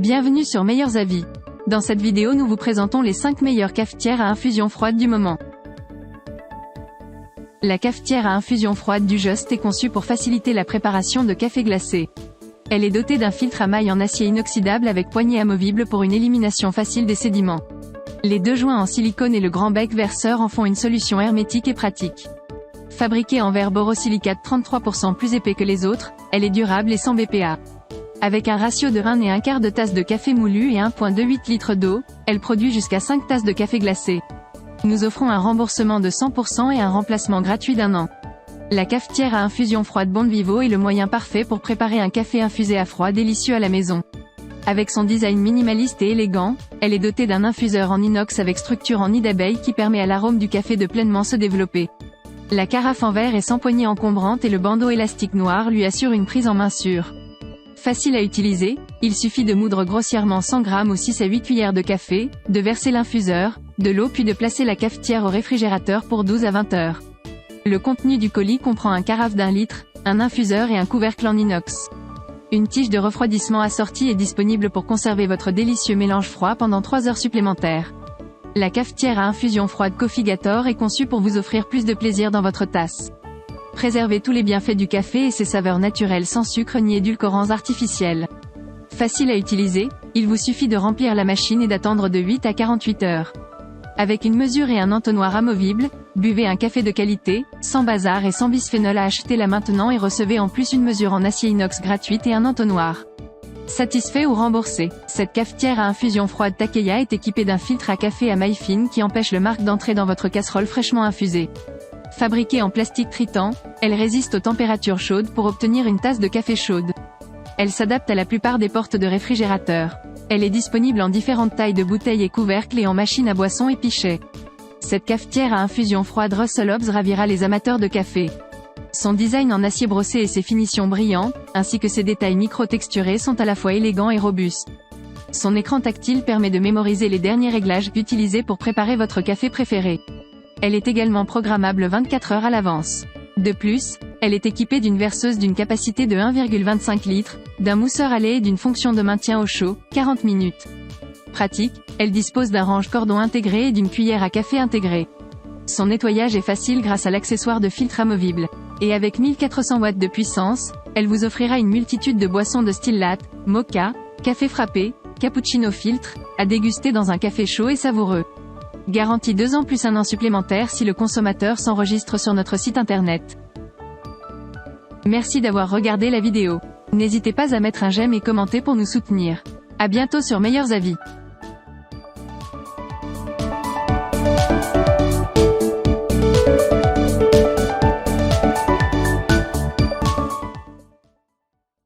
Bienvenue sur Meilleurs Avis. Dans cette vidéo nous vous présentons les 5 meilleures cafetières à infusion froide du moment. La cafetière à infusion froide du Just est conçue pour faciliter la préparation de café glacé. Elle est dotée d'un filtre à maille en acier inoxydable avec poignée amovible pour une élimination facile des sédiments. Les deux joints en silicone et le grand bec verseur en font une solution hermétique et pratique. Fabriquée en verre borosilicate 33% plus épais que les autres, elle est durable et sans BPA. Avec un ratio de 1 1/4 de tasse de café moulu et 1,28 litres d'eau, elle produit jusqu'à 5 tasses de café glacé. Nous offrons un remboursement de 100% et un remplacement gratuit d'1 an. La cafetière à infusion froide Bonvivo est le moyen parfait pour préparer un café infusé à froid délicieux à la maison. Avec son design minimaliste et élégant, elle est dotée d'un infuseur en inox avec structure en nid d'abeille qui permet à l'arôme du café de pleinement se développer. La carafe en verre est sans poignée encombrante et le bandeau élastique noir lui assure une prise en main sûre. Facile à utiliser, il suffit de moudre grossièrement 100 g ou 6 à 8 cuillères de café, de verser l'infuseur, de l'eau puis de placer la cafetière au réfrigérateur pour 12 à 20 heures. Le contenu du colis comprend un carafe d'1 litre, un infuseur et un couvercle en inox. Une tige de refroidissement assortie est disponible pour conserver votre délicieux mélange froid pendant 3 heures supplémentaires. La cafetière à infusion froide Coffeegator est conçue pour vous offrir plus de plaisir dans votre tasse. Préservez tous les bienfaits du café et ses saveurs naturelles sans sucre ni édulcorants artificiels. Facile à utiliser, il vous suffit de remplir la machine et d'attendre de 8 à 48 heures. Avec une mesure et un entonnoir amovible, buvez un café de qualité, sans bazar et sans bisphénol à acheter là maintenant et recevez en plus une mesure en acier inox gratuite et un entonnoir. Satisfait ou remboursé, cette cafetière à infusion froide Takeya est équipée d'un filtre à café à maille fine qui empêche le marc d'entrer dans votre casserole fraîchement infusée. Fabriquée en plastique Tritan, elle résiste aux températures chaudes pour obtenir une tasse de café chaude. Elle s'adapte à la plupart des portes de réfrigérateur. Elle est disponible en différentes tailles de bouteilles et couvercles et en machine à boisson et pichet. Cette cafetière à infusion froide Russell Hobbs ravira les amateurs de café. Son design en acier brossé et ses finitions brillantes, ainsi que ses détails micro-texturés sont à la fois élégants et robustes. Son écran tactile permet de mémoriser les derniers réglages utilisés pour préparer votre café préféré. Elle est également programmable 24 heures à l'avance. De plus, elle est équipée d'une verseuse d'une capacité de 1,25 litres, d'un mousseur à lait et d'une fonction de maintien au chaud, 40 minutes. Pratique, elle dispose d'un range-cordon intégré et d'une cuillère à café intégrée. Son nettoyage est facile grâce à l'accessoire de filtre amovible. Et avec 1400 watts de puissance, elle vous offrira une multitude de boissons de style latte, mocha, café frappé, cappuccino filtre, à déguster dans un café chaud et savoureux. Garantie 2 ans plus 1 an supplémentaire si le consommateur s'enregistre sur notre site internet. Merci d'avoir regardé la vidéo. N'hésitez pas à mettre un j'aime et commenter pour nous soutenir. À bientôt sur Meilleurs Avis.